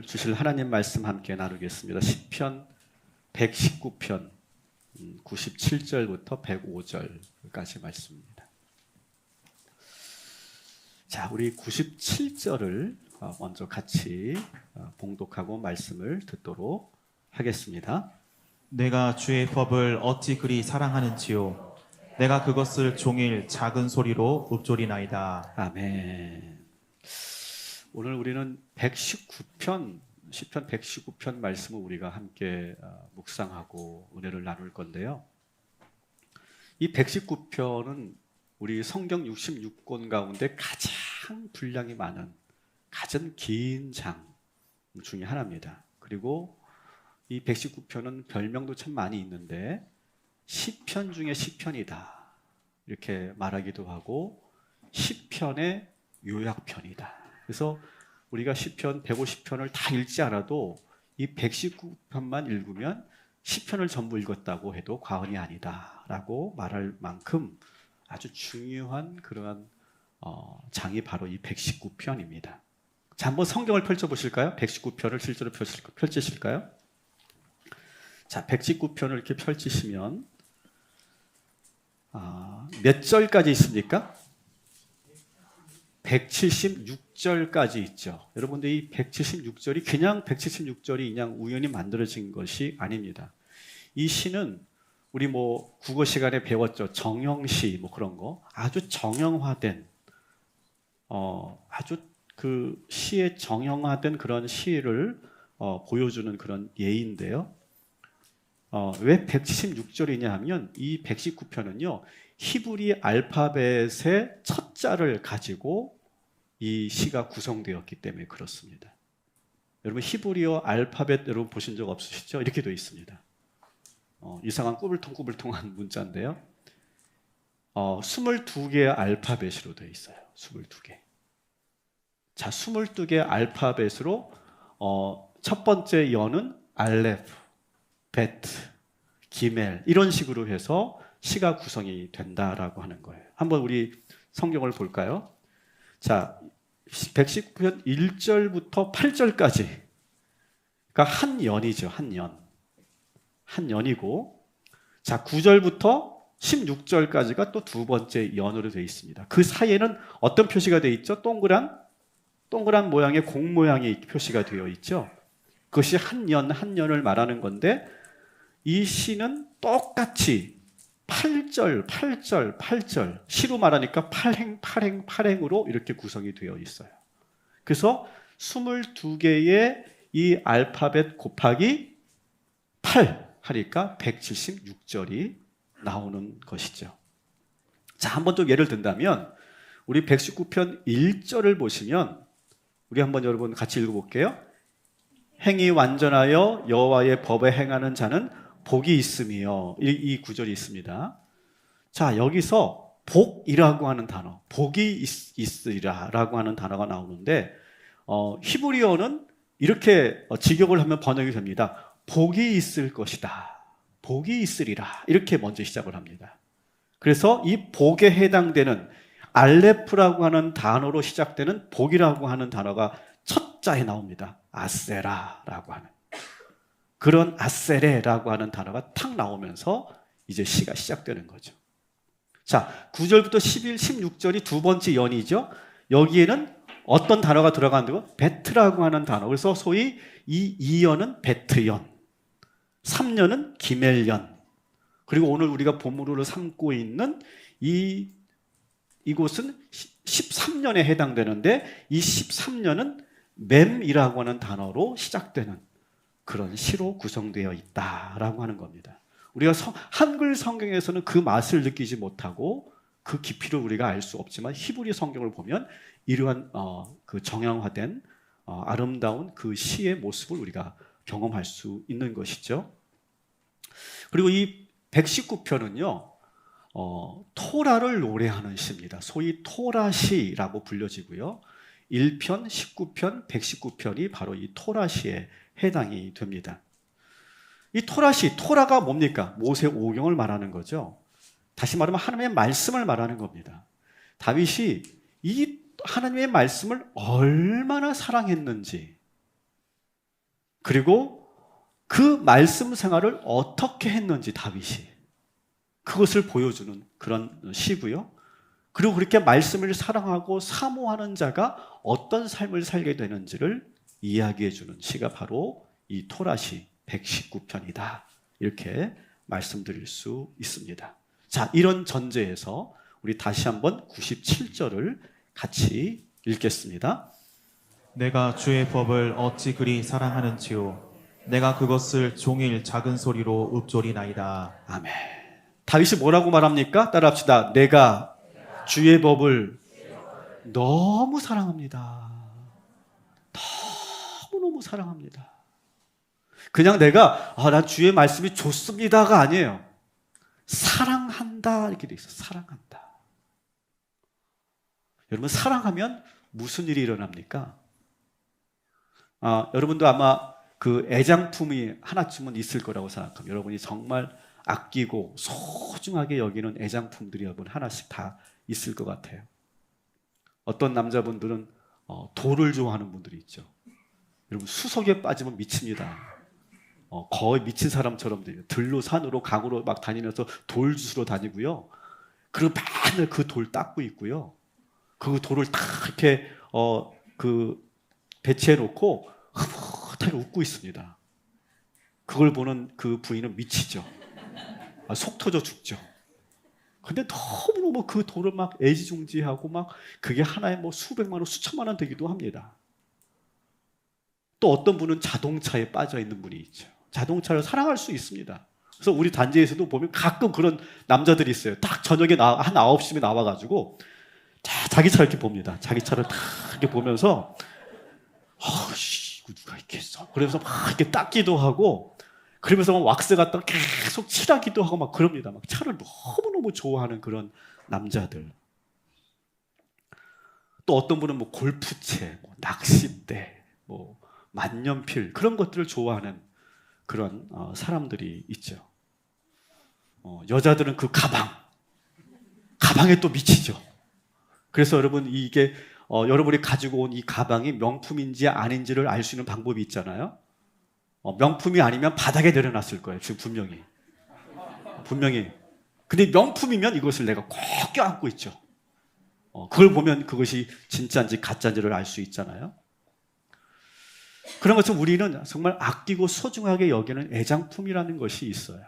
주실 하나님 말씀 함께 나누겠습니다. 시편 119편 97절부터 105절까지 말씀입니다. 자, 우리 97절을 먼저 같이 봉독하고 말씀을 듣도록 하겠습니다. 내가 주의 법을 어찌 그리 사랑하는지요. 내가 그것을 종일 작은 소리로 읊조리나이다. 아멘. 오늘 우리는 119편, 시편 119편 말씀을 우리가 함께 묵상하고 은혜를 나눌 건데요. 이 119편은 우리 성경 66권 가운데 가장 분량이 많은, 가장 긴 장 중에 하나입니다. 그리고 이 119편은 별명도 참 많이 있는데 시편 중에 시편이다 이렇게 말하기도 하고 시편의 요약편이다. 그래서 우리가 시편 150편을 다 읽지 않아도 이 119편만 읽으면 시편을 전부 읽었다고 해도 과언이 아니다라고 말할 만큼 아주 중요한 그러한 장이 바로 이 119편입니다. 자, 한번 성경을 펼쳐보실까요? 119편을 실제로 펼치실까요? 자, 119편을 이렇게 펼치시면 몇 절까지 있습니까? 176절까지 있죠. 여러분들 이 176절이 그냥 176절이 그냥 우연히 만들어진 것이 아닙니다. 이 시는 우리 국어 시간에 배웠죠. 정형시 그런 거 아주 정형화된 아주 그 시의 정형화된 그런 시를 보여주는 그런 예인데요. 왜 176절이냐 하면 이 119편은요. 히브리 알파벳의 첫 자를 가지고 이 시가 구성되었기 때문에 그렇습니다. 여러분 히브리어 알파벳 여러분 보신 적 없으시죠? 이렇게 되어 있습니다. 이상한 꾸불통꾸불통한 문자인데요. 22개의 알파벳으로 되어 있어요. 22개. 자, 22개의 알파벳으로 첫 번째 연은 알레프, 베트, 기멜 이런 식으로 해서 시가 구성이 된다라고 하는 거예요. 한번 우리 성경을 볼까요? 자, 119편 1절부터 8절까지 그러니까 한 연이죠. 한 연. 한 연이고 자, 9절부터 16절까지가 또 두 번째 연으로 되어 있습니다. 그 사이에는 어떤 표시가 되어 있죠? 동그란 모양의 공 모양이 표시가 되어 있죠. 그것이 한 연을 말하는 건데 이 시는 똑같이 8절 시로 말하니까 8행으로 이렇게 구성이 되어 있어요. 그래서 22개의 이 알파벳 곱하기 8 하니까 176절이 나오는 것이죠. 자, 한번 좀 예를 든다면 우리 119편 1절을 보시면 우리 한번 여러분 같이 읽어볼게요. 행이 완전하여 여호와의 법에 행하는 자는 복이 있으며 이 구절이 있습니다. 자, 여기서 복이라고 하는 단어, 복이 있으리라라고 하는 단어가 나오는데 히브리어는 이렇게 직역을 하면 번역이 됩니다. 복이 있을 것이다. 복이 있으리라. 이렇게 먼저 시작을 합니다. 그래서 이 복에 해당되는 알레프라고 하는 단어로 시작되는 복이라고 하는 단어가 첫 자에 나옵니다. 아세라라고 하는. 그런 아세레라고 하는 단어가 탁 나오면서 이제 시가 시작되는 거죠. 자, 9절부터 11, 16절이 두 번째 연이죠. 여기에는 어떤 단어가 들어간다고? 베트라고 하는 단어. 그래서 소위 이 2연은 베트연, 3연은 기멜연, 그리고 오늘 우리가 본문으로 삼고 있는 이곳은 13년에 해당되는데 이 13년은 맴이라고 하는 단어로 시작되는 그런 시로 구성되어 있다라고 하는 겁니다. 우리가 한글 성경에서는 그 맛을 느끼지 못하고 그 깊이를 우리가 알 수 없지만 히브리 성경을 보면 이러한 그 정형화된 아름다운 그 시의 모습을 우리가 경험할 수 있는 것이죠. 그리고 이 119편은요 토라를 노래하는 시입니다. 소위 토라시라고 불려지고요. 1편, 19편, 119편이 바로 이 토라시에 해당이 됩니다. 이 토라가 뭡니까? 모세 오경을 말하는 거죠. 다시 말하면 하나님의 말씀을 말하는 겁니다. 다윗이 이 하나님의 말씀을 얼마나 사랑했는지 그리고 그 말씀 생활을 어떻게 했는지 다윗이 그것을 보여주는 그런 시고요. 그리고 그렇게 말씀을 사랑하고 사모하는 자가 어떤 삶을 살게 되는지를 이야기해 주는 시가 바로 이 토라시 119편이다. 이렇게 말씀드릴 수 있습니다. 자, 이런 전제에서 우리 다시 한번 97절을 같이 읽겠습니다. 내가 주의 법을 어찌 그리 사랑하는지요. 내가 그것을 종일 작은 소리로 읊조리나이다. 아멘. 다윗이 뭐라고 말합니까? 따라합시다. 내가 주의 법을 너무 사랑합니다. 너무너무 사랑합니다. 그냥 내가 난 주의 말씀이 좋습니다가 아니에요. 사랑한다 이렇게 돼 있어요. 사랑한다. 여러분 사랑하면 무슨 일이 일어납니까? 여러분도 아마 그 애장품이 하나쯤은 있을 거라고 생각합니다. 여러분이 정말 아끼고 소중하게 여기는 애장품들이 여러분 하나씩 다 있을 것 같아요. 어떤 남자분들은 돌을 좋아하는 분들이 있죠. 여러분 수석에 빠지면 미칩니다. 거의 미친 사람처럼 돼요. 들로 산으로 강으로 막 다니면서 돌 주스러 다니고요. 그리고 맨날 그 돌 닦고 있고요. 그 돌을 딱 이렇게 그 배치해 놓고 흐뭇하게 웃고 있습니다. 그걸 보는 그 부인은 미치죠. 속 터져 죽죠. 근데 너무너무 그 돌을 막 애지중지하고 막 그게 하나에 뭐 수백만 원, 수천만 원 되기도 합니다. 또 어떤 분은 자동차에 빠져 있는 분이 있죠. 자동차를 사랑할 수 있습니다. 그래서 우리 단지에서도 보면 가끔 그런 남자들이 있어요. 딱 저녁에 한 9시쯤에 나와가지고 자기 차 이렇게 봅니다. 자기 차를 딱 이렇게 보면서 이거 누가 있겠어? 그러면서 막 이렇게 닦기도 하고 그러면서 막 왁스 갖다 계속 칠하기도 하고 막 그럽니다. 막 차를 너무너무 좋아하는 그런 남자들. 또 어떤 분은 뭐 골프채, 뭐 낚싯대, 뭐 만년필 그런 것들을 좋아하는 그런 사람들이 있죠. 여자들은 그 가방에 또 미치죠. 그래서 여러분 이게 여러분이 가지고 온 이 가방이 명품인지 아닌지를 알 수 있는 방법이 있잖아요. 명품이 아니면 바닥에 내려놨을 거예요. 지금 분명히. 근데 명품이면 이것을 내가 꼭 껴안고 있죠. 그걸 보면 그것이 진짜인지 가짜인지를 알 수 있잖아요. 그런 것처럼 우리는 정말 아끼고 소중하게 여기는 애장품이라는 것이 있어요.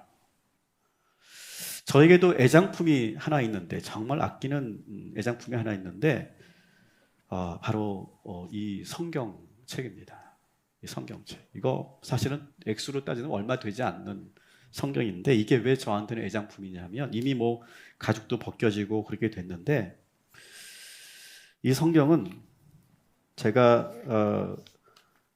저에게도 애장품이 하나 있는데 정말 아끼는 애장품이 하나 있는데 바로 이 성경책입니다. 이 성경책. 이거 사실은 액수로 따지면 얼마 되지 않는 성경인데 이게 왜 저한테는 애장품이냐면 이미 뭐 가죽도 벗겨지고 그렇게 됐는데 이 성경은 제가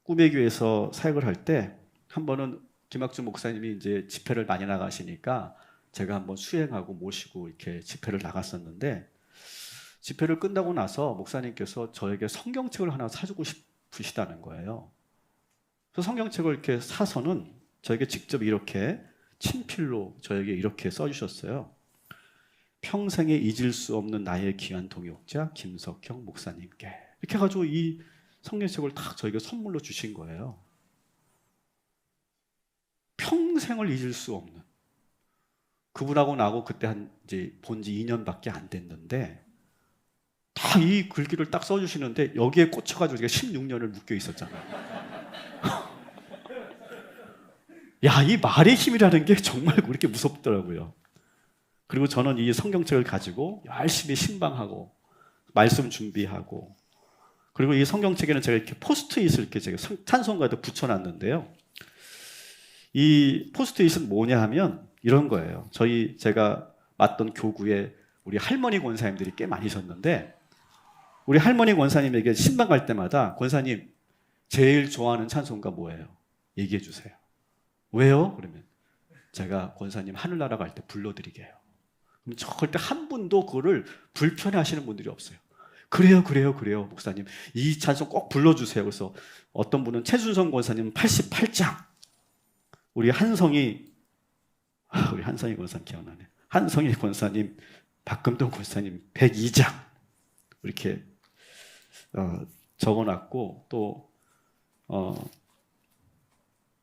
꿈의 교회에서 사역을 할 때 한 번은 김학준 목사님이 이제 집회를 많이 나가시니까 제가 한번 수행하고 모시고 이렇게 집회를 나갔었는데 집회를 끝나고 나서 목사님께서 저에게 성경책을 하나 사주고 싶으시다는 거예요. 그래서 성경책을 이렇게 사서는 저에게 직접 이렇게 친필로 저에게 이렇게 써주셨어요. 평생에 잊을 수 없는 나의 귀한 동역자 김석형 목사님께 이렇게 해가지고 이 성경책을 딱 저에게 선물로 주신 거예요. 평생을 잊을 수 없는 그분하고 나하고 그때 이제 본지 2년밖에 안 됐는데 다 이 글귀를 딱 써주시는데 여기에 꽂혀가지고 제가 16년을 묶여 있었잖아요. 야, 이 말의 힘이라는 게 정말 그렇게 무섭더라고요. 그리고 저는 이 성경책을 가지고 열심히 신방하고 말씀 준비하고 그리고 이 성경책에는 제가 이렇게 포스트잇을 이렇게 제가 찬송가에다 붙여놨는데요. 이 포스트잇은 뭐냐 하면 이런 거예요. 제가 맡던 교구에 우리 할머니 권사님들이 꽤 많으셨는데 우리 할머니 권사님에게 신방 갈 때마다 권사님 제일 좋아하는 찬송가 뭐예요? 얘기해 주세요. 왜요? 그러면 제가 권사님 하늘나라 갈 때 불러드리게 해요. 그럼 절대 한 분도 그거를 불편해하시는 분들이 없어요. 그래요 목사님 이 찬송 꼭 불러주세요. 그래서 어떤 분은 최준성 권사님 88장 우리 한성희 권사님 기억나네. 한성희 권사님 박금동 권사님 102장 이렇게 적어놨고 또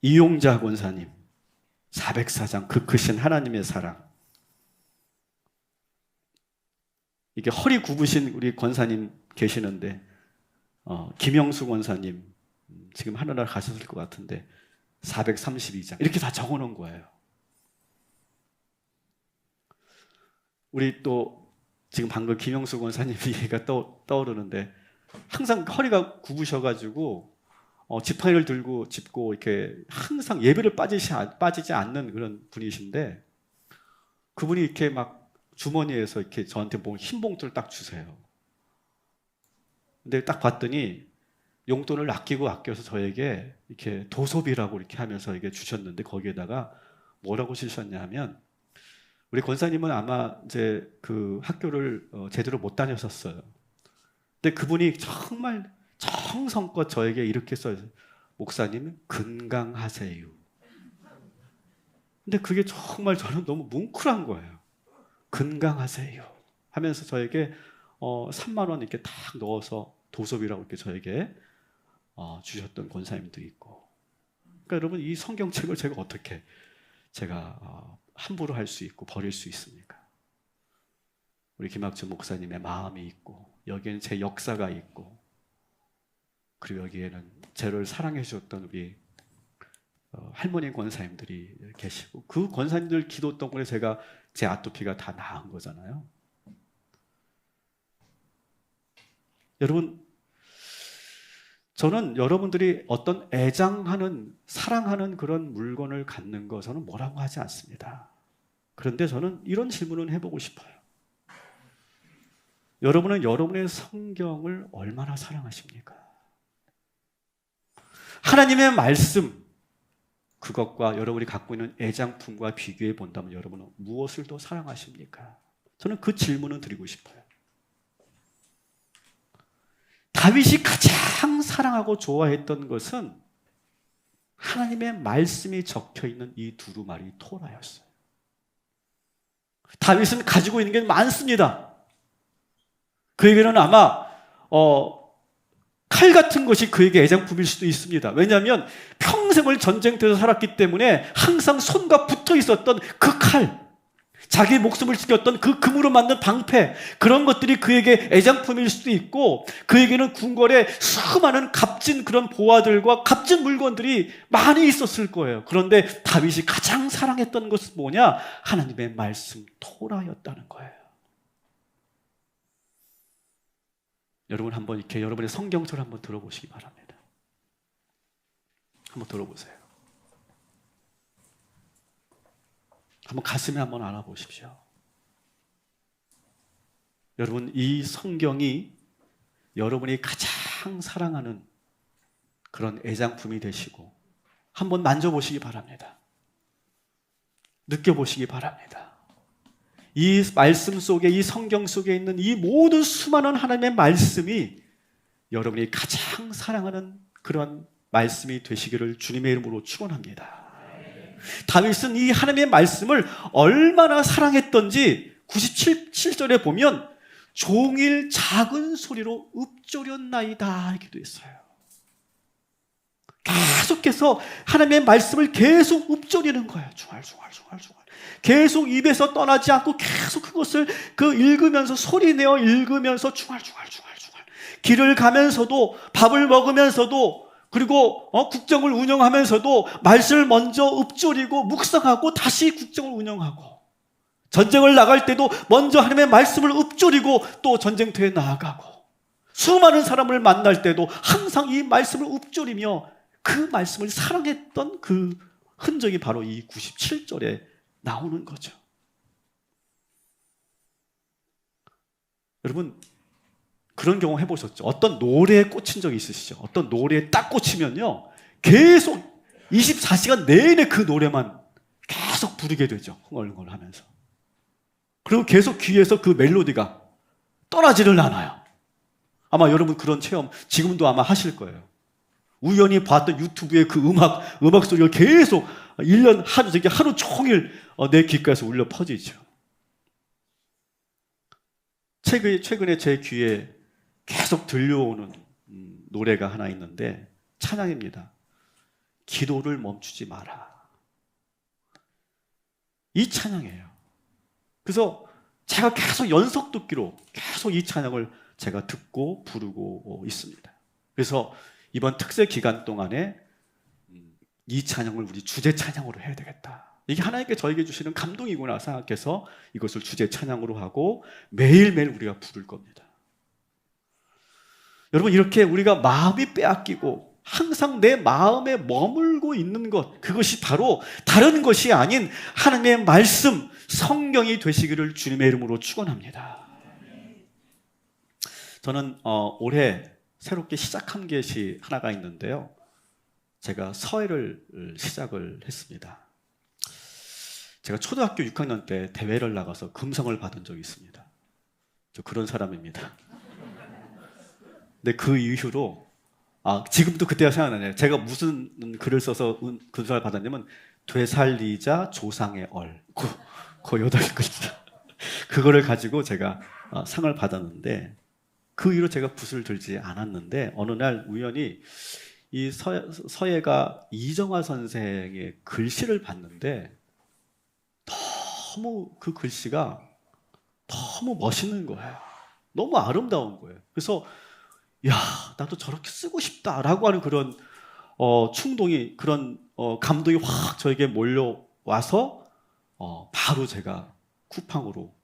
이용자 권사님 404장 그 크신 하나님의 사랑. 이게 허리 굽으신 우리 권사님 계시는데 김영수 권사님 지금 하늘나라 가셨을 것 같은데 432장 이렇게 다 적어놓은 거예요. 우리 또 지금 방금 김영수 권사님 얘기가 떠오르는데 항상 허리가 굽으셔가지고 지팡이를 들고 짚고 이렇게 항상 예배를 빠지지 않는 그런 분이신데 그분이 이렇게 막 주머니에서 이렇게 저한테 뭐 흰 봉투를 딱 주세요. 근데 딱 봤더니 용돈을 아껴서 저에게 이렇게 도소비라고 이렇게 하면서 이게 주셨는데 거기에다가 뭐라고 쓰셨냐 하면 우리 권사님은 아마 이제 그 학교를 제대로 못 다녔었어요. 근데 그분이 정말 정성껏 저에게 이렇게 써요. 목사님 건강하세요. 근데 그게 정말 저는 너무 뭉클한 거예요. 건강하세요 하면서 저에게 3만 원 이렇게 딱 넣어서 도섭이라고 이렇게 저에게 주셨던 권사님도 있고. 그러니까 여러분 이 성경책을 제가 어떻게 함부로 할 수 있고 버릴 수 있습니까? 우리 김학준 목사님의 마음이 있고 여기에는 제 역사가 있고 그리고 여기에는 저를 사랑해 주셨던 우리 할머니 권사님들이 계시고 그 권사님들 기도 덕분에 제가 제 아토피가 다 나은 거잖아요. 여러분 저는 여러분들이 어떤 애장하는 사랑하는 그런 물건을 갖는 거 저는 뭐라고 하지 않습니다. 그런데 저는 이런 질문을 해보고 싶어요. 여러분은 여러분의 성경을 얼마나 사랑하십니까? 하나님의 말씀 그것과 여러분이 갖고 있는 애장품과 비교해 본다면 여러분은 무엇을 더 사랑하십니까? 저는 그 질문을 드리고 싶어요. 다윗이 가장 사랑하고 좋아했던 것은 하나님의 말씀이 적혀있는 이 두루마리 토라였어요. 다윗은 가지고 있는 게 많습니다. 그에게는 아마 칼 같은 것이 그에게 애장품일 수도 있습니다. 왜냐하면 평생을 전쟁터에서 살았기 때문에 항상 손과 붙어 있었던 그 칼, 자기 목숨을 지켰던 그 금으로 만든 방패, 그런 것들이 그에게 애장품일 수도 있고 그에게는 궁궐에 수많은 값진 그런 보화들과 값진 물건들이 많이 있었을 거예요. 그런데 다윗이 가장 사랑했던 것은 뭐냐? 하나님의 말씀 토라였다는 거예요. 여러분 한번 이렇게 여러분의 성경책을 한번 들어보시기 바랍니다. 한번 들어보세요. 한번 가슴에 한번 안아보십시오. 여러분 이 성경이 여러분이 가장 사랑하는 그런 애장품이 되시고 한번 만져보시기 바랍니다. 느껴보시기 바랍니다. 이 말씀 속에 이 성경 속에 있는 이 모든 수많은 하나님의 말씀이 여러분이 가장 사랑하는 그런 말씀이 되시기를 주님의 이름으로 축원합니다. 다윗은 이 하나님의 말씀을 얼마나 사랑했던지 97절에 보면 종일 작은 소리로 읊조렸나이다 이렇게 돼 있어요. 계속해서 하나님의 말씀을 계속 읊조리는 거예요. 중얼중얼. 계속 입에서 떠나지 않고 계속 그것을 읽으면서 소리내어 읽으면서 중얼중얼. 길을 가면서도 밥을 먹으면서도 그리고 국정을 운영하면서도 말씀을 먼저 읊조리고 묵상하고 다시 국정을 운영하고 전쟁을 나갈 때도 먼저 하나님의 말씀을 읊조리고 또 전쟁터에 나아가고 수많은 사람을 만날 때도 항상 이 말씀을 읊조리며 그 말씀을 사랑했던 그 흔적이 바로 이 97절에 나오는 거죠. 여러분 그런 경험 해보셨죠? 어떤 노래에 꽂힌 적 있으시죠? 어떤 노래에 딱 꽂히면요 계속 24시간 내내 그 노래만 계속 부르게 되죠. 흥얼흥얼 하면서. 그리고 계속 귀에서 그 멜로디가 떠나지를 않아요. 아마 여러분 그런 체험 지금도 아마 하실 거예요. 우연히 봤던 유튜브에 그 음악 소리가 계속 1년 하루 종일 내 귓가에서 울려 퍼지죠. 최근에 제 귀에 계속 들려오는 노래가 하나 있는데 찬양입니다. 기도를 멈추지 마라. 이 찬양이에요. 그래서 제가 계속 연속 듣기로 계속 이 찬양을 제가 듣고 부르고 있습니다. 그래서 이번 특세 기간 동안에 이 찬양을 우리 주제 찬양으로 해야 되겠다. 이게 하나님께 저에게 주시는 감동이구나 생각해서 이것을 주제 찬양으로 하고 매일매일 우리가 부를 겁니다. 여러분, 이렇게 우리가 마음이 빼앗기고 항상 내 마음에 머물고 있는 것, 그것이 바로 다른 것이 아닌 하나님의 말씀, 성경이 되시기를 주님의 이름으로 축원합니다. 저는 올해 새롭게 시작한 것이 하나가 있는데요. 제가 서예를 시작을 했습니다. 제가 초등학교 6학년 때 대회를 나가서 금상을 받은 적이 있습니다. 저 그런 사람입니다. 근데 그 이후로 지금도 그때가 생각나네요. 제가 무슨 글을 써서 금상을 받았냐면 되살리자 조상의 얼, 그 8글자 그거를 가지고 제가 상을 받았는데, 그 이후로 제가 붓을 들지 않았는데 어느 날 우연히 이 서예가 이정화 선생의 글씨를 봤는데 너무 그 글씨가 너무 멋있는 거예요. 너무 아름다운 거예요. 그래서 야, 나도 저렇게 쓰고 싶다라고 하는 그런 충동이, 그런 감동이 확 저에게 몰려와서 바로 제가 쿠팡으로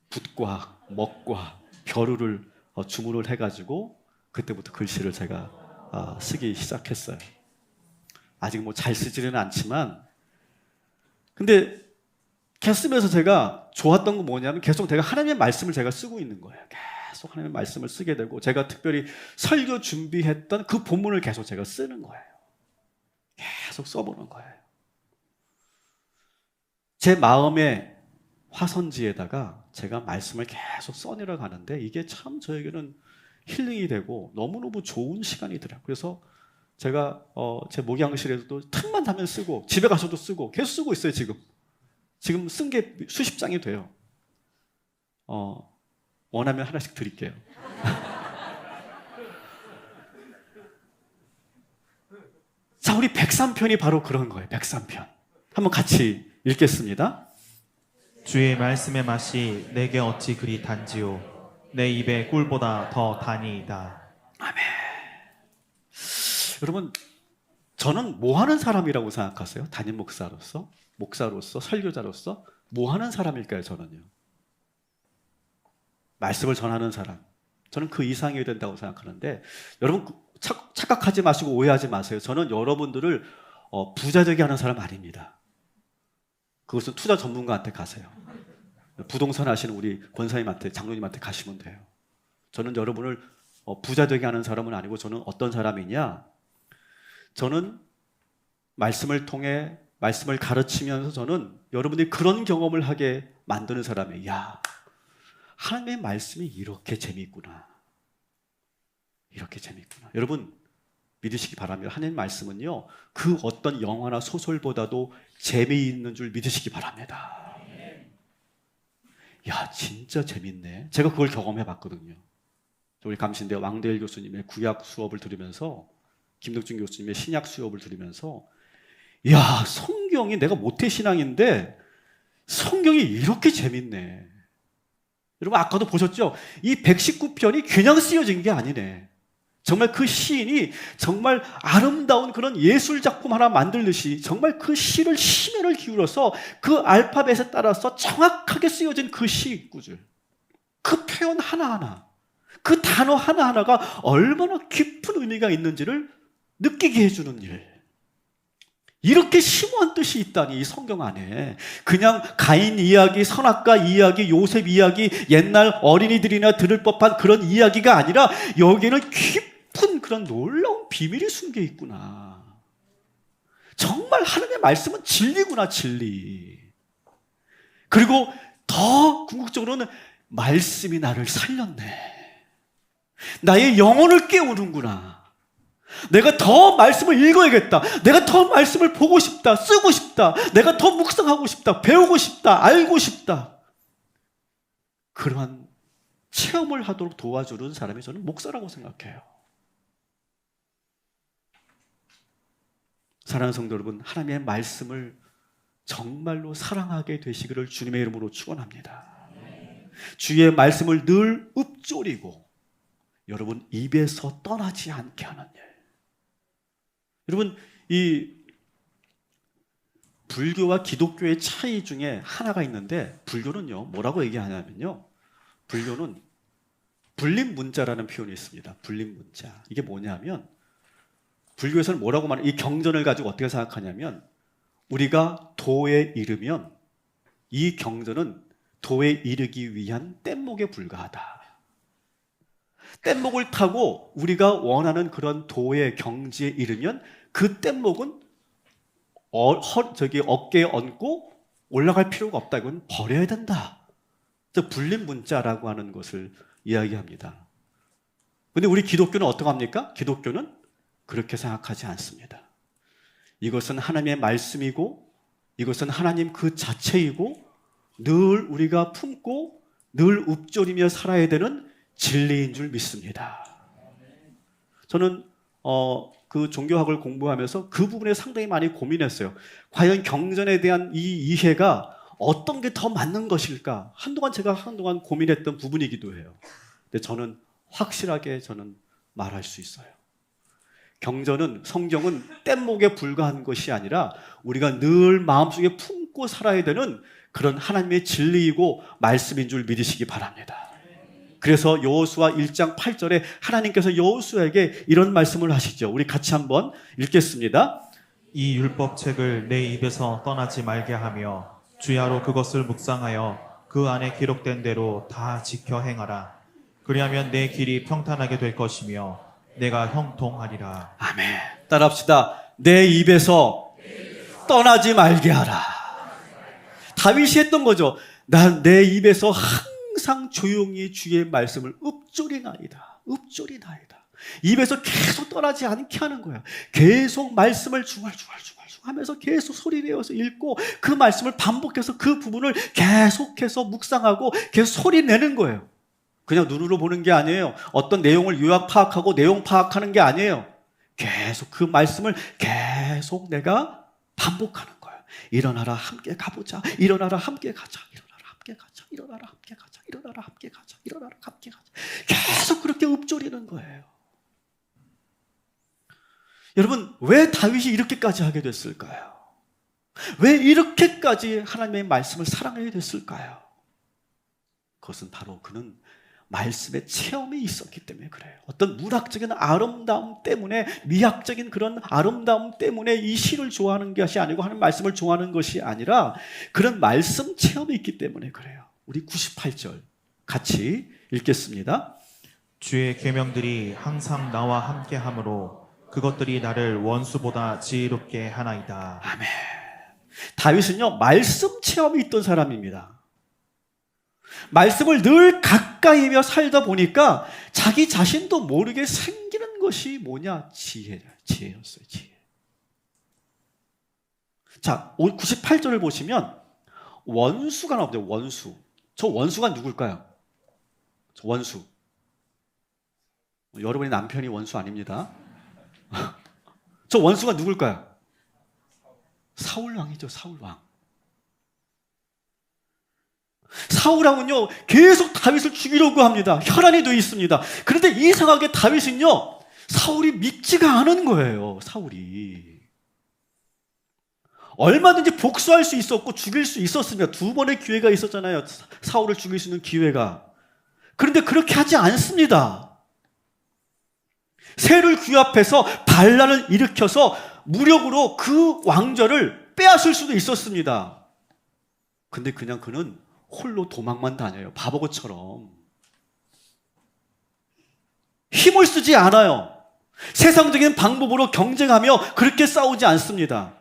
붓과 먹과 벼루를 주문을 해가지고 그때부터 글씨를 제가 쓰기 시작했어요. 아직 뭐 잘 쓰지는 않지만, 근데 계속 쓰면서 제가 좋았던 건 뭐냐면 계속 제가 하나님의 말씀을 제가 쓰고 있는 거예요. 계속 하나님의 말씀을 쓰게 되고, 제가 특별히 설교 준비했던 그 본문을 계속 제가 쓰는 거예요. 계속 써보는 거예요. 제 마음의 화선지에다가 제가 말씀을 계속 써내려 가는데 이게 참 저에게는 힐링이 되고 너무너무 좋은 시간이더라고요. 그래서 제가 제 목양실에서도 틈만 나면 쓰고 집에 가서도 쓰고 계속 쓰고 있어요. 지금 쓴 게 수십 장이 돼요. 원하면 하나씩 드릴게요. 자, 우리 103편이 바로 그런 거예요. 103편. 한번 같이 읽겠습니다. 주의 말씀의 맛이 내게 어찌 그리 단지요 내 입에 꿀보다 더 다니이다. 아멘. 여러분, 저는 뭐 하는 사람이라고 생각하세요? 담임 목사로서, 설교자로서 뭐 하는 사람일까요? 저는요, 말씀을 전하는 사람. 저는 그 이상이어야 된다고 생각하는데, 여러분 착각하지 마시고 오해하지 마세요. 저는 여러분들을 부자 되게 하는 사람 아닙니다. 그것은 투자 전문가한테 가세요. 부동산 하시는 우리 권사님한테, 장로님한테 가시면 돼요. 저는 여러분을 부자 되게 하는 사람은 아니고, 저는 어떤 사람이냐, 저는 말씀을 통해 말씀을 가르치면서 저는 여러분들이 그런 경험을 하게 만드는 사람이에요. 야, 하나님의 말씀이 이렇게 재미있구나. 이렇게 재미있구나. 여러분 믿으시기 바랍니다. 하나님의 말씀은요, 그 어떤 영화나 소설보다도 재미있는 줄 믿으시기 바랍니다. 야, 진짜 재밌네. 제가 그걸 경험해 봤거든요. 우리 감신대 왕대일 교수님의 구약 수업을 들으면서, 김덕준 교수님의 신약 수업을 들으면서, 야, 성경이, 내가 모태신앙인데 성경이 이렇게 재밌네. 여러분 아까도 보셨죠? 이 119편이 그냥 쓰여진 게 아니네. 정말 그 시인이 정말 아름다운 그런 예술 작품 하나 만들듯이 정말 그 시를 심혈을 기울여서 그 알파벳에 따라서 정확하게 쓰여진 그 시구절, 그 표현 하나하나, 그 단어 하나하나가 얼마나 깊은 의미가 있는지를 느끼게 해주는 일. 이렇게 심오한 뜻이 있다니, 이 성경 안에. 그냥 가인 이야기, 선악과 이야기, 요셉 이야기, 옛날 어린이들이나 들을 법한 그런 이야기가 아니라 여기에는 깊은 그런 놀라운 비밀이 숨겨 있구나. 정말 하나님의 말씀은 진리구나, 진리. 그리고 더 궁극적으로는 말씀이 나를 살렸네. 나의 영혼을 깨우는구나. 내가 더 말씀을 읽어야겠다. 내가 더 말씀을 보고 싶다. 쓰고 싶다. 내가 더 묵상하고 싶다. 배우고 싶다. 알고 싶다. 그러한 체험을 하도록 도와주는 사람이 저는 목사라고 생각해요. 사랑하는 성도 여러분, 하나님의 말씀을 정말로 사랑하게 되시기를 주님의 이름으로 축원합니다. 주의 말씀을 늘 읊조리고 여러분 입에서 떠나지 않게 하는 일. 여러분, 이 불교와 기독교의 차이 중에 하나가 있는데, 불교는요 뭐라고 얘기하냐면요, 불교는 불림문자라는 표현이 있습니다. 불림문자. 이게 뭐냐면, 불교에서는 뭐라고 말해요? 이 경전을 가지고 어떻게 생각하냐면, 우리가 도에 이르면 이 경전은 도에 이르기 위한 뗏목에 불과하다. 뗏목을 타고 우리가 원하는 그런 도의 경지에 이르면 그 뗏목은 어깨에 얹고 올라갈 필요가 없다. 이건 버려야 된다. 불림문자라고 하는 것을 이야기합니다. 근데 우리 기독교는 어떻게 합니까? 기독교는 그렇게 생각하지 않습니다. 이것은 하나님의 말씀이고 이것은 하나님 그 자체이고 늘 우리가 품고 늘 읊조리며 살아야 되는 진리인 줄 믿습니다. 저는 그 종교학을 공부하면서 그 부분에 상당히 많이 고민했어요. 과연 경전에 대한 이 이해가 어떤 게 더 맞는 것일까? 제가 한동안 고민했던 부분이기도 해요. 근데 저는 확실하게 말할 수 있어요. 경전은, 성경은 뗏목에 불과한 것이 아니라 우리가 늘 마음속에 품고 살아야 되는 그런 하나님의 진리이고 말씀인 줄 믿으시기 바랍니다. 그래서 여호수아 1장 8절에 하나님께서 여호수아에게 이런 말씀을 하시죠. 우리 같이 한번 읽겠습니다. 이 율법책을 내 입에서 떠나지 말게 하며 주야로 그것을 묵상하여 그 안에 기록된 대로 다 지켜 행하라. 그리하면 내 길이 평탄하게 될 것이며 내가 형통하리라. 아멘. 따라합시다. 내 입에서 떠나지 말게 하라. 다윗이 했던 거죠. 난 내 입에서 항상 조용히 주의 말씀을 읊조리나이다. 입에서 계속 떠나지 않게 하는 거야. 계속 말씀을 중얼중얼 하면서 계속 소리 내어서 읽고 그 말씀을 반복해서 그 부분을 계속해서 묵상하고 계속 소리 내는 거예요. 그냥 눈으로 보는 게 아니에요. 어떤 내용을 요약 파악하고 내용 파악하는 게 아니에요. 계속 그 말씀을 계속 내가 반복하는 거예요. 일어나라 함께 가보자. 일어나라 함께 가자. 일어나라 함께 가자. 일어나라 함께 가자. 일어나라 함께 가자. 일어나라 함께 가자. 계속 그렇게 읊조리는 거예요. 여러분, 왜 다윗이 이렇게까지 하게 됐을까요? 왜 이렇게까지 하나님의 말씀을 사랑하게 됐을까요? 그것은 바로 그는 말씀의 체험이 있었기 때문에 그래요. 어떤 문학적인 아름다움 때문에, 미학적인 그런 아름다움 때문에 이 시를 좋아하는 것이 아니고 하는 말씀을 좋아하는 것이 아니라 그런 말씀 체험이 있기 때문에 그래요. 우리 98절 같이 읽겠습니다. 주의 계명들이 항상 나와 함께 하므로 그것들이 나를 원수보다 지혜롭게 하나이다. 아멘. 다윗은요, 말씀 체험이 있던 사람입니다. 말씀을 늘 가까이며 살다 보니까 자기 자신도 모르게 생기는 것이 뭐냐? 지혜였어요. 지혜. 자, 98절을 보시면 원수가 나옵니다. 원수. 저 원수가 누굴까요? 저 원수. 여러분의 남편이 원수 아닙니다. 저 원수가 누굴까요? 사울왕이죠. 사울왕. 사울왕은요 계속 다윗을 죽이려고 합니다. 혈안이 되어 있습니다. 그런데 이상하게 다윗은요 사울이 믿지가 않은 거예요. 사울이 얼마든지 복수할 수 있었고 죽일 수 있었습니다. 2번의 기회가 있었잖아요. 사울을 죽일 수 있는 기회가. 그런데 그렇게 하지 않습니다. 새를 귀합해서 반란을 일으켜서 무력으로 그 왕좌를 빼앗을 수도 있었습니다. 근데 그냥 그는 홀로 도망만 다녀요. 바보처럼. 힘을 쓰지 않아요. 세상적인 방법으로 경쟁하며 그렇게 싸우지 않습니다.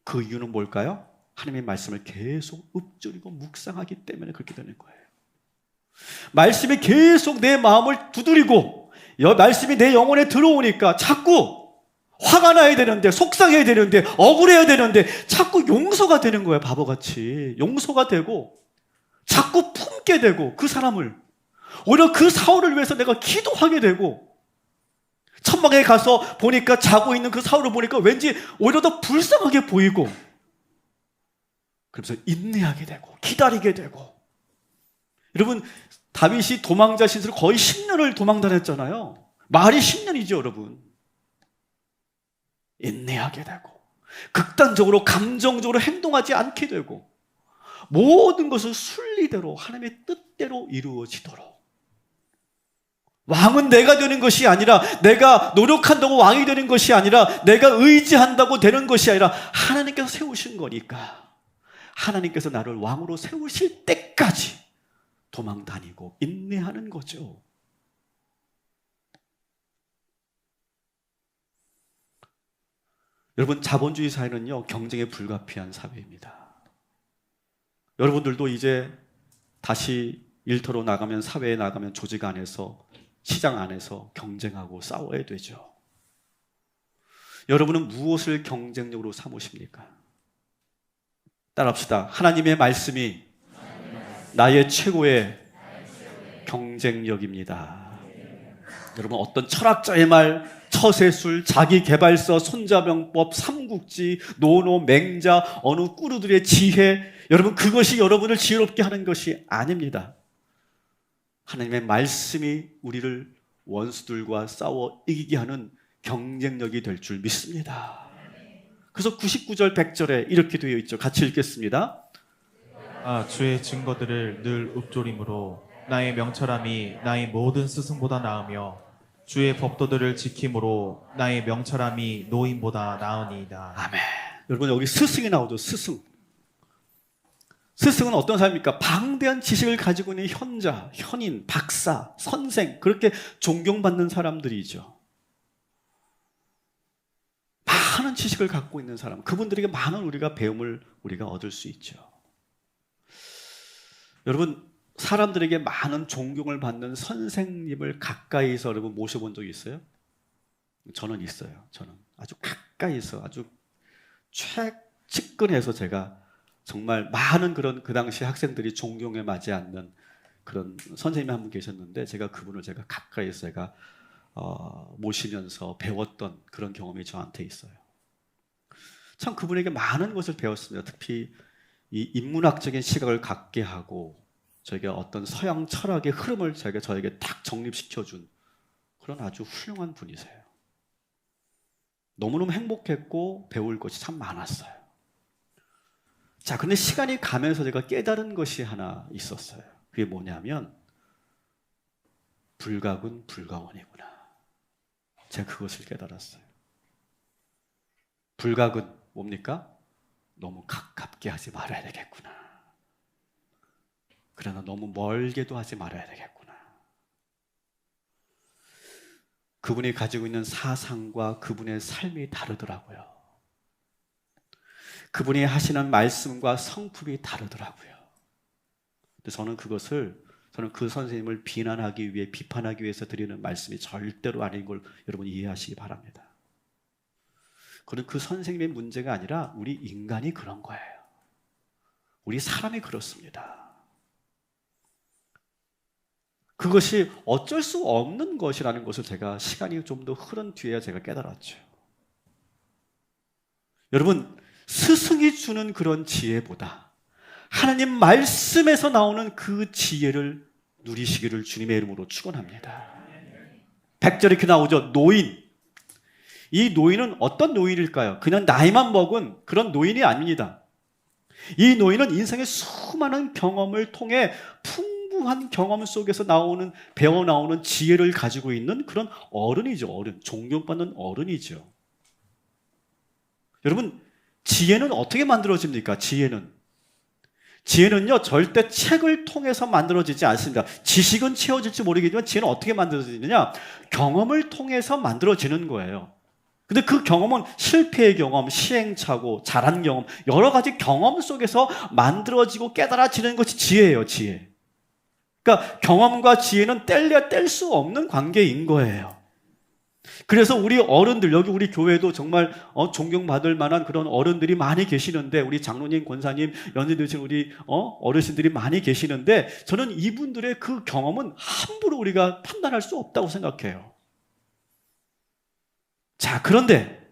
그 이유는 뭘까요? 하나님의 말씀을 계속 읊조리고 묵상하기 때문에 그렇게 되는 거예요. 말씀이 계속 내 마음을 두드리고 말씀이 내 영혼에 들어오니까 자꾸 화가 나야 되는데, 속상해야 되는데, 억울해야 되는데 자꾸 용서가 되는 거예요. 바보같이 용서가 되고 자꾸 품게 되고 그 사람을 오히려 그 사울을 위해서 내가 기도하게 되고 천막에 가서 보니까 자고 있는 그 사울을 보니까 왠지 오히려 더 불쌍하게 보이고, 그러면서 인내하게 되고 기다리게 되고. 여러분, 다윗이 도망자 신세로 거의 10년을 도망 다녔잖아요. 말이 10년이죠, 여러분. 인내하게 되고 극단적으로 감정적으로 행동하지 않게 되고 모든 것을 순리대로 하나님의 뜻대로 이루어지도록. 왕은 내가 되는 것이 아니라, 내가 노력한다고 왕이 되는 것이 아니라, 내가 의지한다고 되는 것이 아니라 하나님께서 세우신 거니까 하나님께서 나를 왕으로 세우실 때까지 도망 다니고 인내하는 거죠. 여러분, 자본주의 사회는요, 경쟁에 불가피한 사회입니다. 여러분들도 이제 다시 일터로 나가면, 사회에 나가면 조직 안에서, 시장 안에서 경쟁하고 싸워야 되죠. 여러분은 무엇을 경쟁력으로 삼으십니까? 따라합시다. 하나님의 말씀이 나의 최고의 경쟁력입니다. 여러분, 어떤 철학자의 말, 처세술, 자기개발서, 손자병법, 삼국지, 노노, 맹자, 어느 꾸루들의 지혜, 여러분, 그것이 여러분을 지혜롭게 하는 것이 아닙니다. 하나님의 말씀이 우리를 원수들과 싸워 이기게 하는 경쟁력이 될 줄 믿습니다. 그래서 99절 100절에 이렇게 되어 있죠. 같이 읽겠습니다. 주의 증거들을 늘 읊조림으로 나의 명철함이 나의 모든 스승보다 나으며 주의 법도들을 지킴으로 나의 명철함이 노인보다 나으니이다. 아멘. 여러분, 여기 스승이 나오죠. 스승. 스승은 어떤 사람입니까? 방대한 지식을 가지고 있는 현자, 현인, 박사, 선생, 그렇게 존경받는 사람들이죠. 많은 지식을 갖고 있는 사람, 그분들에게 많은 우리가 배움을 우리가 얻을 수 있죠. 여러분, 사람들에게 많은 존경을 받는 선생님을 가까이서 여러분 모셔본 적이 있어요? 저는 있어요. 저는 아주 가까이서, 아주 측근해서 제가 정말 많은 그런 그 당시 학생들이 존경에 맞지 않는 그런 선생님이 한 분 계셨는데, 제가 그분을 가까이서 제가 모시면서 배웠던 그런 경험이 저한테 있어요. 참 그분에게 많은 것을 배웠습니다. 특히 이 인문학적인 시각을 갖게 하고 저에게 어떤 서양 철학의 흐름을 저에게 딱 정립시켜준 그런 아주 훌륭한 분이세요. 너무너무 행복했고 배울 것이 참 많았어요. 자, 근데 시간이 가면서 제가 깨달은 것이 하나 있었어요. 그게 뭐냐면, 불가군 불가원이구나. 제가 그것을 깨달았어요. 불가군 뭡니까? 너무 가깝게 하지 말아야 되겠구나. 그러나 너무 멀게도 하지 말아야 되겠구나. 그분이 가지고 있는 사상과 그분의 삶이 다르더라고요. 그분이 하시는 말씀과 성품이 다르더라고요. 근데 저는 그 선생님을 비난하기 위해, 비판하기 위해서 드리는 말씀이 절대로 아닌 걸 여러분 이해하시기 바랍니다. 그건 그 선생님의 문제가 아니라 우리 인간이 그런 거예요. 우리 사람이 그렇습니다. 그것이 어쩔 수 없는 것이라는 것을 제가 시간이 좀 더 흐른 뒤에야 제가 깨달았죠. 여러분, 스승이 주는 그런 지혜보다 하나님 말씀에서 나오는 그 지혜를 누리시기를 주님의 이름으로 축원합니다. 100절에 이렇게 나오죠. 노인. 이 노인은 어떤 노인일까요? 그냥 나이만 먹은 그런 노인이 아닙니다. 이 노인은 인생의 수많은 경험을 통해 풍부한 경험 속에서 배워 나오는 지혜를 가지고 있는 그런 어른이죠. 어른. 존경받는 어른이죠. 여러분, 지혜는 어떻게 만들어집니까? 지혜는요, 절대 책을 통해서 만들어지지 않습니다. 지식은 채워질지 모르겠지만 지혜는 어떻게 만들어지느냐? 경험을 통해서 만들어지는 거예요. 근데 그 경험은 실패의 경험, 시행착오, 잘한 경험, 여러 가지 경험 속에서 만들어지고 깨달아지는 것이 지혜예요, 지혜. 그러니까 경험과 지혜는 뗄 수 없는 관계인 거예요. 그래서 우리 어른들, 여기 우리 교회도 정말 존경받을 만한 그런 어른들이 많이 계시는데, 우리 장로님, 권사님, 연세 드신 우리 어르신들이 많이 계시는데, 저는 이분들의 그 경험은 함부로 우리가 판단할 수 없다고 생각해요. 자, 그런데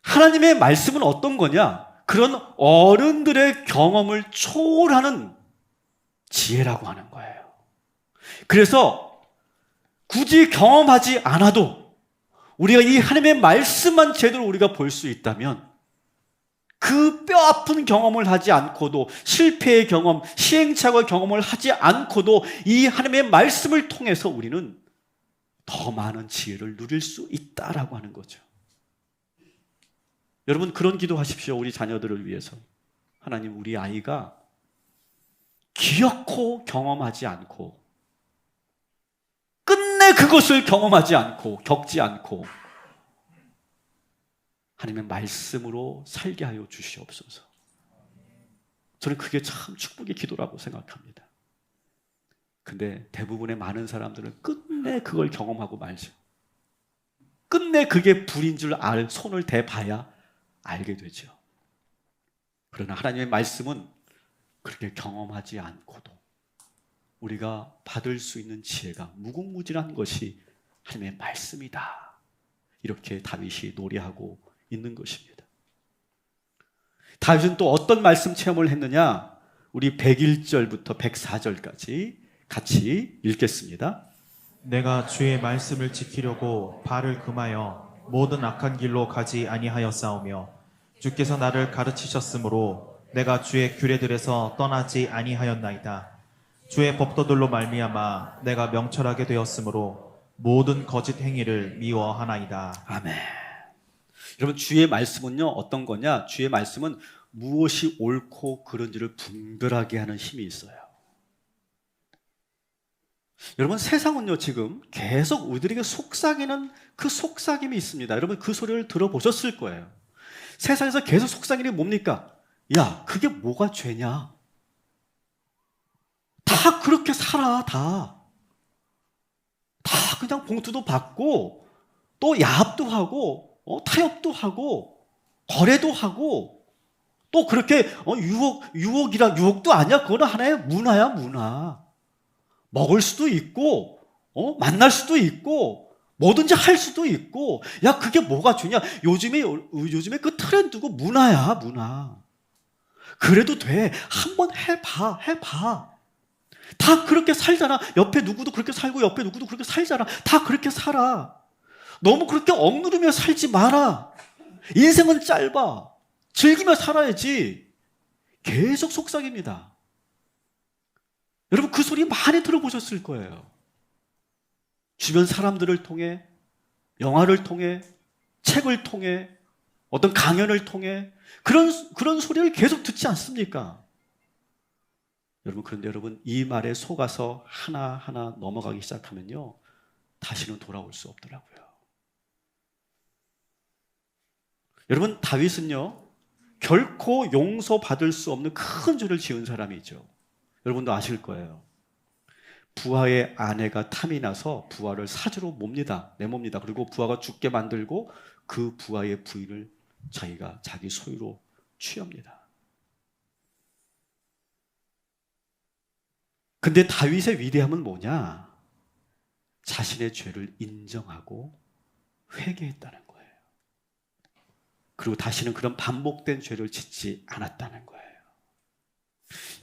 하나님의 말씀은 어떤 거냐? 그런 어른들의 경험을 초월하는 지혜라고 하는 거예요. 그래서 굳이 경험하지 않아도 우리가 이 하나님의 말씀만 제대로 우리가 볼 수 있다면 그 뼈아픈 경험을 하지 않고도, 실패의 경험, 시행착오의 경험을 하지 않고도 이 하나님의 말씀을 통해서 우리는 더 많은 지혜를 누릴 수 있다라고 하는 거죠. 여러분, 그런 기도하십시오. 우리 자녀들을 위해서. 하나님, 우리 아이가 기어코 경험하지 않고 끝내 그것을 경험하지 않고 겪지 않고 하나님의 말씀으로 살게 하여 주시옵소서. 저는 그게 참 축복의 기도라고 생각합니다. 근데 대부분의 많은 사람들은 끝내 그걸 경험하고 말죠. 끝내 그게 불인 줄 손을 대봐야 알게 되죠. 그러나 하나님의 말씀은 그렇게 경험하지 않고도 우리가 받을 수 있는 지혜가 무궁무진한 것이 하나님의 말씀이다. 이렇게 다윗이 노래하고 있는 것입니다. 다윗은 또 어떤 말씀 체험을 했느냐? 우리 101절부터 104절까지 같이 읽겠습니다. 내가 주의 말씀을 지키려고 발을 금하여 모든 악한 길로 가지 아니하였사오며 주께서 나를 가르치셨으므로 내가 주의 규례들에서 떠나지 아니하였나이다. 주의 법도들로 말미암아 내가 명철하게 되었으므로 모든 거짓 행위를 미워하나이다. 아멘. 여러분, 주의 말씀은요 어떤 거냐? 주의 말씀은 무엇이 옳고 그른지를 분별하게 하는 힘이 있어요. 여러분, 세상은요 지금 계속 우리들에게 속삭이는 그 속삭임이 있습니다. 여러분, 그 소리를 들어보셨을 거예요. 세상에서 계속 속삭이는 게 뭡니까? 야, 그게 뭐가 죄냐? 다 그렇게 살아. 다 그냥 봉투도 받고 또 야합도 하고 타협도 하고 거래도 하고 또 그렇게 유혹도 아니야. 그거는 하나의 문화야, 문화. 먹을 수도 있고 만날 수도 있고 뭐든지 할 수도 있고. 야, 그게 뭐가 죄냐? 요즘에 그 트렌드고 문화야, 문화. 그래도 돼. 한번 해봐. 다 그렇게 살잖아. 옆에 누구도 그렇게 살고 옆에 누구도 그렇게 살잖아. 다 그렇게 살아. 너무 그렇게 억누르며 살지 마라. 인생은 짧아. 즐기며 살아야지. 계속 속삭입니다. 여러분, 그 소리 많이 들어보셨을 거예요. 주변 사람들을 통해, 영화를 통해, 책을 통해, 어떤 강연을 통해 그런 소리를 계속 듣지 않습니까? 여러분, 그런데 여러분, 이 말에 속아서 하나하나 넘어가기 시작하면요 다시는 돌아올 수 없더라고요. 여러분, 다윗은요 결코 용서받을 수 없는 큰 죄를 지은 사람이죠. 여러분도 아실 거예요. 부하의 아내가 탐이 나서 부하를 사주로 내몹니다. 그리고 부하가 죽게 만들고 그 부하의 부인을 자기가 자기 소유로 취합니다. 근데 다윗의 위대함은 뭐냐? 자신의 죄를 인정하고 회개했다는 거예요. 그리고 다시는 그런 반복된 죄를 짓지 않았다는 거예요.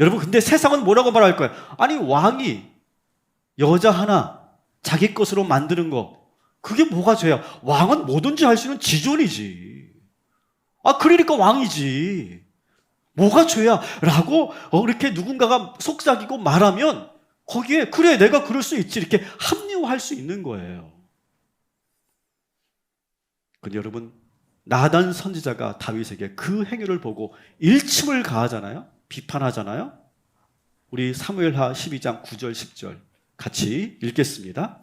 여러분, 근데 세상은 뭐라고 말할 거예요? 아니, 왕이 여자 하나 자기 것으로 만드는 거, 그게 뭐가 죄야? 왕은 뭐든지 할 수 있는 지존이지. 그러니까 왕이지. 뭐가 죄야? 라고 이렇게 누군가가 속삭이고 말하면 거기에 그래, 내가 그럴 수 있지, 이렇게 합리화할 수 있는 거예요. 근데 여러분, 나단 선지자가 다윗에게 그 행위를 보고 일침을 가하잖아요. 비판하잖아요. 우리 사무엘하 12장 9절 10절 같이 읽겠습니다.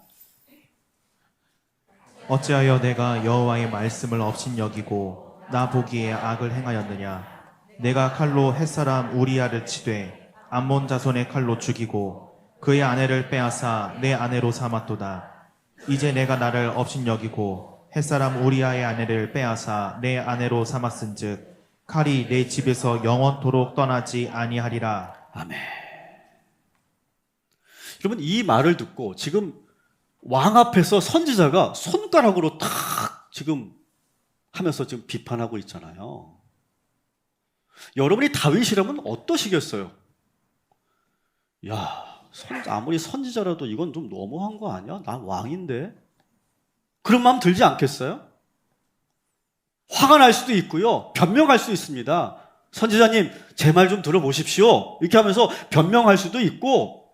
어찌하여 내가 여호와의 말씀을 업신여기고 나 보기에 악을 행하였느냐? 내가 칼로 햇사람 우리야를 치되 암몬 자손의 칼로 죽이고 그의 아내를 빼앗아 내 아내로 삼았도다. 이제 내가 나를 업신여기고 햇사람 우리야의 아내를 빼앗아 내 아내로 삼았은즉 칼이 내 집에서 영원토록 떠나지 아니하리라. 아멘. 여러분, 이 말을 듣고 지금 왕 앞에서 선지자가 손가락으로 탁 지금 하면서 지금 비판하고 있잖아요. 여러분이 다윗이라면 어떠시겠어요? 야, 아무리 선지자라도 이건 좀 너무한 거 아니야? 난 왕인데. 그런 마음 들지 않겠어요? 화가 날 수도 있고요. 변명할 수도 있습니다. 선지자님, 제 말 좀 들어보십시오. 이렇게 하면서 변명할 수도 있고,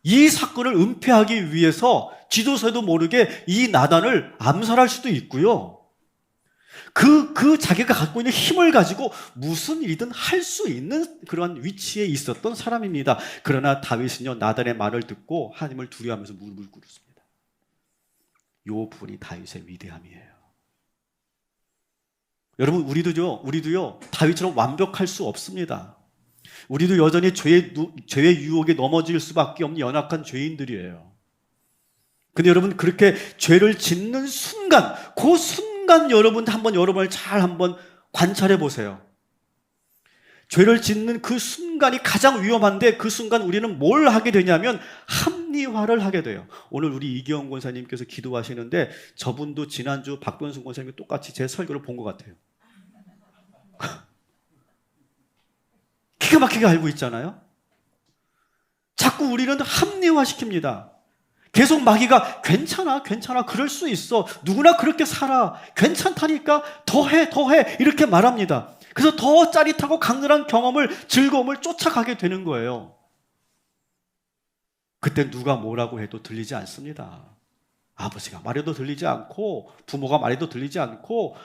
이 사건을 은폐하기 위해서 지도서에도 모르게 이 나단을 암살할 수도 있고요. 그 자기가 갖고 있는 힘을 가지고 무슨 일이든 할 수 있는 그런 위치에 있었던 사람입니다. 그러나 다윗은요, 나단의 말을 듣고 하나님을 두려워하면서 무릎을 꿇었습니다. 이 부분이 다윗의 위대함이에요. 여러분, 우리도요, 다윗처럼 완벽할 수 없습니다. 우리도 여전히 죄의 유혹에 넘어질 수밖에 없는 연약한 죄인들이에요. 근데 여러분, 그렇게 죄를 짓는 순간, 그 순간 여러분 한번 여러분을 잘 한번 관찰해 보세요. 죄를 짓는 그 순간이 가장 위험한데 그 순간 우리는 뭘 하게 되냐면 합리화를 하게 돼요. 오늘 우리 이기영 권사님께서 기도하시는데 저분도 지난주 박변순 권사님이 똑같이 제 설교를 본 것 같아요. 기가 막히게 알고 있잖아요. 자꾸 우리는 합리화시킵니다. 계속 마귀가 괜찮아 그럴 수 있어, 누구나 그렇게 살아, 괜찮다니까 더해 이렇게 말합니다. 그래서 더 짜릿하고 강렬한 즐거움을 쫓아가게 되는 거예요. 그때 누가 뭐라고 해도 들리지 않습니다. 아버지가 말해도 들리지 않고, 부모가 말해도 들리지 않고,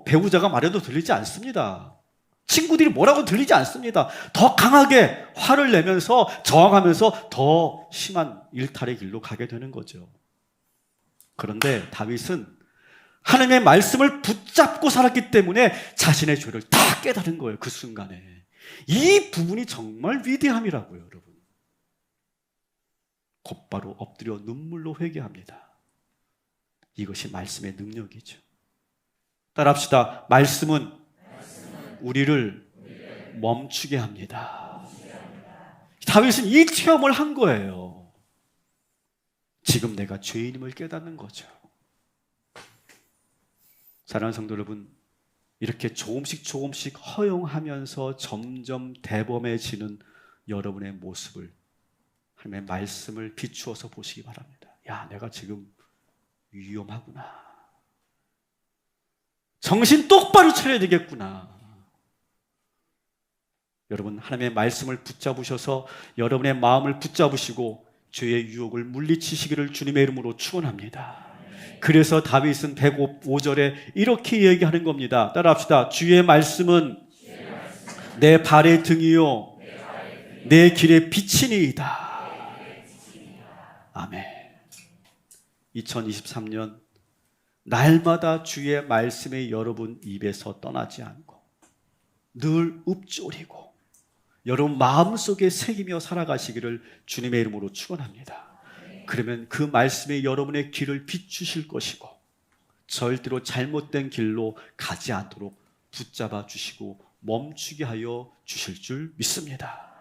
배우자가 말해도 들리지 않습니다. 친구들이 뭐라고 들리지 않습니다. 더 강하게 화를 내면서 저항하면서 더 심한 일탈의 길로 가게 되는 거죠. 그런데 다윗은 하나님의 말씀을 붙잡고 살았기 때문에 자신의 죄를 다 깨달은 거예요. 그 순간에. 이 부분이 정말 위대함이라고요, 여러분. 곧바로 엎드려 눈물로 회개합니다. 이것이 말씀의 능력이죠. 따라합시다. 말씀은 우리를 멈추게 합니다. 다윗은 이 체험을 한 거예요. 지금 내가 죄인임을 깨닫는 거죠. 사랑하는 성도 여러분, 이렇게 조금씩 허용하면서 점점 대범해지는 여러분의 모습을 하나님의 말씀을 비추어서 보시기 바랍니다. 야, 내가 지금 위험하구나. 정신 똑바로 차려야 되겠구나. 여러분, 하나님의 말씀을 붙잡으셔서 여러분의 마음을 붙잡으시고 죄의 유혹을 물리치시기를 주님의 이름으로 축원합니다. 그래서 다윗은 105절에 이렇게 얘기하는 겁니다. 따라합시다. 주의 말씀은 내 발의 등이요 내 길의 빛이니이다. 아멘. 2023년 날마다 주의 말씀이 여러분 입에서 떠나지 않고 늘 읊조리고 여러분 마음속에 새기며 살아가시기를 주님의 이름으로 축원합니다. 그러면 그 말씀에 여러분의 길을 비추실 것이고 절대로 잘못된 길로 가지 않도록 붙잡아 주시고 멈추게 하여 주실 줄 믿습니다.